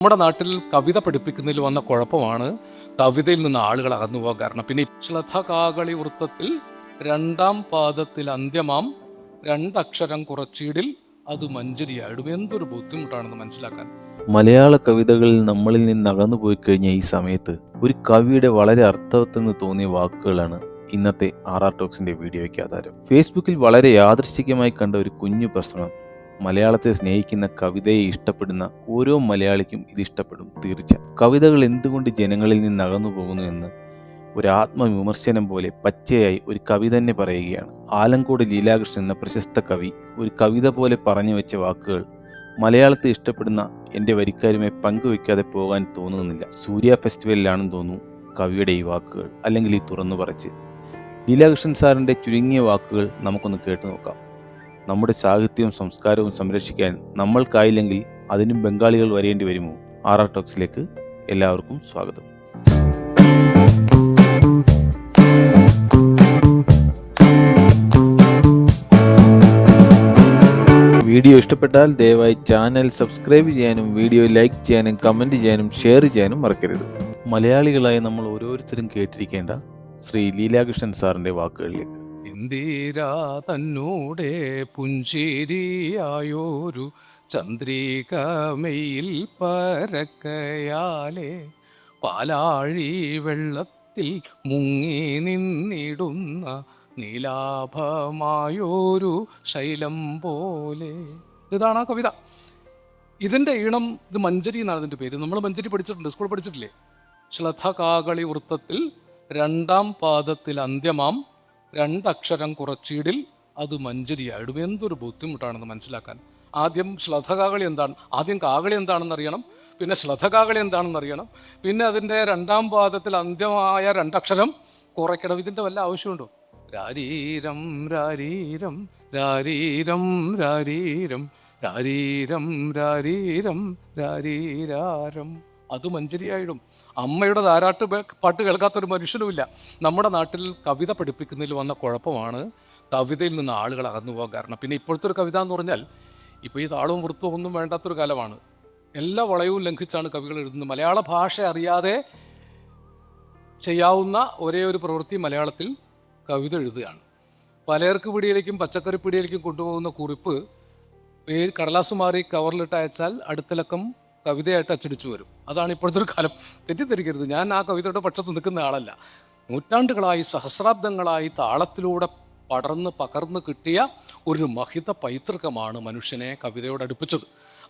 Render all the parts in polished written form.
നമ്മുടെ നാട്ടിൽ കവിത പഠിപ്പിക്കുന്നതിൽ വന്ന കുഴപ്പമാണ് കവിതയിൽ നിന്ന് ആളുകൾ അകന്നു പോകാൻ കാരണം. പിന്നെ ശ്ലഥ കാകളി വൃത്തത്തിൽ രണ്ടാം പാദത്തിൽ അന്ത്യമാം രണ്ടക്ഷരം കുറച്ചിടിൽ അത് മഞ്ജരിയായിടും. എന്തൊരു ബുദ്ധിമുട്ടാണെന്ന് മനസ്സിലാക്കാൻ. മലയാള കവിതകളിൽ നമ്മളിൽ നിന്ന് അകന്നു പോയി കഴിഞ്ഞ ഈ സമയത്ത് ഒരു കവിയുടെ വളരെ അർത്ഥവത്തെന്ന് തോന്നിയ വാക്കുകളാണ് ഇന്നത്തെ RR ടോക്സിന്റെ വീഡിയോയ്ക്ക് ആധാരം. ഫേസ്ബുക്കിൽ വളരെ യാദൃശ്ചികമായി കണ്ട ഒരു കുഞ്ഞു പ്രശ്നം. മലയാളത്തെ സ്നേഹിക്കുന്ന കവിതയെ ഇഷ്ടപ്പെടുന്ന ഓരോ മലയാളിക്കും ഇത് ഇഷ്ടപ്പെടും തീർച്ച. കവിതകൾ എന്തുകൊണ്ട് ജനങ്ങളിൽ നിന്ന് അകന്നു പോകുന്നു എന്ന് ഒരു ആത്മവിമർശനം പോലെ പച്ചയായി ഒരു കവി തന്നെ പറയുകയാണ്. ആലങ്കോട് ലീലാകൃഷ്ണൻ എന്ന പ്രശസ്ത കവി ഒരു കവിത പോലെ പറഞ്ഞു വെച്ച വാക്കുകൾ മലയാളത്തെ ഇഷ്ടപ്പെടുന്ന എൻ്റെ വരിക്കാരുമായി പങ്കുവെക്കാതെ പോകാൻ തോന്നുന്നില്ല. സൂര്യ ഫെസ്റ്റിവലിലാണെന്ന് തോന്നുന്നു കവിയുടെ ഈ വാക്കുകൾ, അല്ലെങ്കിൽ ഈ തുറന്നു പറച്ച്. ലീലാകൃഷ്ണൻ സാറിൻ്റെ ചുരുങ്ങിയ വാക്കുകൾ നമുക്കൊന്ന് കേട്ടു നോക്കാം. നമ്മുടെ സാഹിത്യവും സംസ്കാരവും സംരക്ഷിക്കാൻ നമ്മൾക്കായില്ലെങ്കിൽ അതിനും ബംഗാളികൾ വരേണ്ടി വരുമോ? RR ടോക്സിലേക്ക് എല്ലാവർക്കും സ്വാഗതം. വീഡിയോ ഇഷ്ടപ്പെട്ടാൽ ദയവായി ചാനൽ സബ്സ്ക്രൈബ് ചെയ്യാനും വീഡിയോ ലൈക്ക് ചെയ്യാനും കമൻറ്റ് ചെയ്യാനും ഷെയർ ചെയ്യാനും മറക്കരുത്. മലയാളികളായ നമ്മൾ ഓരോരുത്തരും കേട്ടിരിക്കേണ്ട ശ്രീ ലീലാകൃഷ്ണൻ സാറിൻ്റെ വാക്കുകളിലേക്ക്. ഇന്ദിരാ തന്നൂടെ പുഞ്ചിരിയായോരു ചന്ദ്രികമയിൽ പരക്കയാലെ പാലാഴി വെള്ളത്തിൽ മുങ്ങി നിന്നിടുന്ന നീലാഭമായോരു ശൈലം പോലെ. ഇതാണ് ആ കവിത. ഇതിൻ്റെ ഈണം, ഇത് മഞ്ജരി എന്നാണ് ഇതിൻ്റെ പേര്. നമ്മൾ മഞ്ജരി പഠിച്ചിട്ടുണ്ട്, സ്കൂൾ പഠിച്ചിട്ടില്ലേ? ശ്ലഥ കാകളി വൃത്തത്തിൽ രണ്ടാം പാദത്തിൽ അന്ത്യമാം രണ്ടക്ഷരം കുറച്ചിടിൽ അത് മഞ്ജരിയായിടും. എന്തൊരു ബുദ്ധിമുട്ടാണെന്ന് മനസ്സിലാക്കാൻ. ആദ്യം ശ്ലഥകാകളി എന്താണ്, ആദ്യം കാകളി എന്താണെന്ന് അറിയണം, പിന്നെ ശ്ലഥകാകളി എന്താണെന്ന് അറിയണം, പിന്നെ അതിൻ്റെ രണ്ടാം പാദത്തിൽ അന്ത്യമായ രണ്ടക്ഷരം കുറയ്ക്കണം. ഇതിൻ്റെ വല്ല ആവശ്യമുണ്ടോ? രാരീരം രാരീരം രാരീരം രാരീരം രാരീരം രാരീരം രാരീരാരം അത് മഞ്ജരിയായിടും. അമ്മയുടെ താരാട്ട് പാട്ട് കേൾക്കാത്തൊരു മനുഷ്യനുമില്ല. നമ്മുടെ നാട്ടിൽ കവിത പഠിപ്പിക്കുന്നതിൽ വന്ന കുഴപ്പമാണ് കവിതയിൽ നിന്ന് ആളുകൾ അകന്നു പോകാൻ കാരണം. പിന്നെ ഇപ്പോഴത്തെ ഒരു കവിത എന്ന് പറഞ്ഞാൽ ഇപ്പോൾ ഈ താളവും വൃത്തവും ഒന്നും വേണ്ടാത്തൊരു കാലമാണ്. എല്ലാ വളയവും ലംഘിച്ചാണ് കവികൾ എഴുതുന്നത്. മലയാള ഭാഷ അറിയാതെ ചെയ്യാവുന്ന ഒരേ ഒരു പ്രവൃത്തി മലയാളത്തിൽ കവിത എഴുതുകയാണ്. പലചരക്ക് പിടിയിലേക്കും പച്ചക്കറി പിടിയിലേക്കും കൊണ്ടുപോകുന്ന കുറിപ്പ് കടലാസ് മാറി കവറിലിട്ട് അയച്ചാൽ അടുത്തിലക്കം കവിതയായിട്ട് അച്ചടിച്ചു വരും. അതാണ് ഇപ്പോഴത്തെ ഒരു കാലം. തെറ്റിദ്ധരിക്കരുത്, ഞാൻ ആ കവിതയുടെ പക്ഷത്ത് നിൽക്കുന്ന ആളല്ല. നൂറ്റാണ്ടുകളായി സഹസ്രാബ്ദങ്ങളായി താളത്തിലൂടെ പടർന്ന് പകർന്ന് കിട്ടിയ ഒരു മഹിത പൈതൃകമാണ് മനുഷ്യനെ കവിതയോട് അടുപ്പിച്ചത്.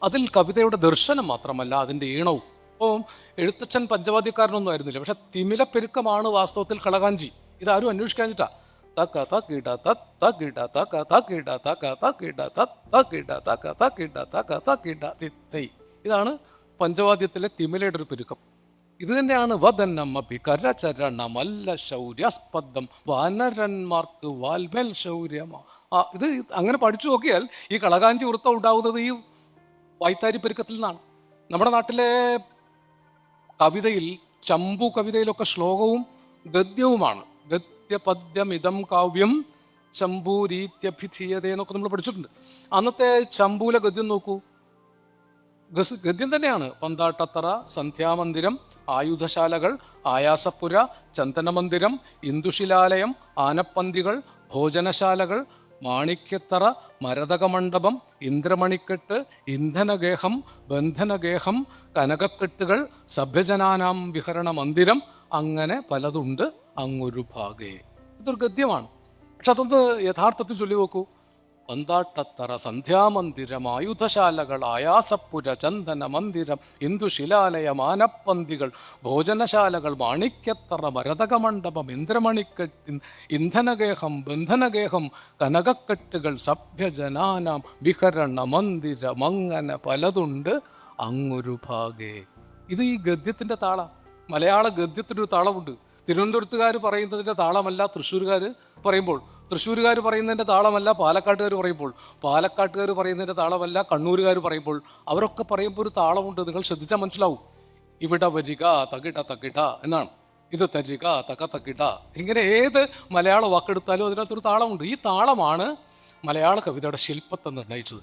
അതിൽ കവിതയുടെ ദർശനം മാത്രമല്ല, അതിൻ്റെ ഈണവും. ഇപ്പോൾ എഴുത്തച്ഛൻ പഞ്ചവാദ്യക്കാരനൊന്നും ആയിരുന്നില്ല, പക്ഷെ തിമിലപ്പെരുക്കമാണ് വാസ്തവത്തിൽ കളകാഞ്ചി. ഇതാരും അന്വേഷിക്കാഞ്ഞിട്ടാ. തക്ക തക്കിട തക്കിട തക്ക തക്കിട തക്ക തക്കിട തക്കിട തക്ക തക്കിട തക്ക തക്കിട തിത്തൈ. ഇതാണ് പഞ്ചവാദ്യത്തിലെ തിമിലയുടെ ഒരു പെരുക്കം. ഇത് തന്നെയാണ് വദന്നമപി കരചരണമല്ല ശൗര്യാസ്പദം വാനരന്മാർക്ക് വാൽമേൽ ശൗര്യമ. ഇത് അങ്ങനെ പഠിച്ചു നോക്കിയാൽ ഈ കളകാഞ്ചി വൃത്തം ഉണ്ടാവുന്നത് ഈ വൈത്താരി പെരുക്കത്തിൽ നിന്നാണ്. നമ്മുടെ നാട്ടിലെ കവിതയിൽ, ചമ്പു കവിതയിലൊക്കെ ശ്ലോകവും ഗദ്യവുമാണ്. ഗദ്യപദ്യമിതം കാവ്യം ചമ്പൂരീത്യഭിധീയത എന്നൊക്കെ നമ്മൾ പഠിച്ചിട്ടുണ്ട്. അന്നത്തെ ചമ്പൂല ഗദ്യം നോക്കൂ, ഗദ്യം തന്നെയാണ്. പന്താട്ടത്തറ, സന്ധ്യാമന്ദിരം, ആയുധശാലകൾ, ആയാസപ്പുര, ചന്ദനമന്ദിരം, ഇന്ദുശിലാലയം, ആനപ്പന്തികൾ, ഭോജനശാലകൾ, മാണിക്യത്തറ, മരതകമണ്ഡപം, ഇന്ദ്രമണിക്കെട്ട്, ഇന്ധനഗേഹം, ബന്ധനഗേഹം, കനകക്കെട്ടുകൾ, സഭ്യജനാനാം വിഹരണ മന്ദിരം, അങ്ങനെ പലതുണ്ട് അങ്ങൊരു ഭാഗേ. ഇതൊരു ഗദ്യമാണ്. പക്ഷെ അതൊന്ന് യഥാർത്ഥത്തിൽ ചൊല്ലി നോക്കൂ. പന്താട്ടത്തറ, സന്ധ്യാമന്ദിരം, ആയുധശാലകൾ, ആയാസപ്പുര, ചന്ദന മന്ദിരം, ഇന്ദുശിലാലയം, ആനപ്പന്തികൾ, ഭോജനശാലകൾ, മാണിക്യത്തറ, മരതകമണ്ഡപം, ഇന്ദ്രമണിക്കെട്ട്, ഇന്ധനഗേഹം, ബന്ധനഗേഹം, കനകക്കെട്ടുകൾ, സഭ്യജനാനാം വിഹരണ മന്ദിരം, അങ്ങനെ പലതുണ്ട് അങ്ങൊരു ഭാഗേ. ഇത് ഈ ഗദ്യത്തിൻ്റെ താള. മലയാള ഗദ്യത്തിനൊരു താളമുണ്ട്. തിരുവനന്തപുരത്തുകാർ പറയുന്നതിൻ്റെ താളമല്ല തൃശ്ശൂരുകാർ പറയുമ്പോൾ, തൃശ്ശൂരുകാർ പറയുന്നതിൻ്റെ താളമല്ല പാലക്കാട്ടുകാർ പറയുമ്പോൾ, പാലക്കാട്ടുകാർ പറയുന്നതിൻ്റെ താളമല്ല കണ്ണൂരുകാർ പറയുമ്പോൾ. അവരൊക്കെ പറയുമ്പോൾ ഒരു താളമുണ്ട്. നിങ്ങൾ ശ്രദ്ധിച്ചാൽ മനസ്സിലാവും. ഇവിടെ വരിക തകിട തകിട എന്നാണ്, ഇത് തരിക തക തകിട. ഇങ്ങനെ ഏത് മലയാള വാക്കെടുത്താലും അതിനകത്തൊരു താളമുണ്ട്. ഈ താളമാണ് മലയാള കവിതയുടെ ശില്പത്തെ നിർണ്ണയിച്ചത്.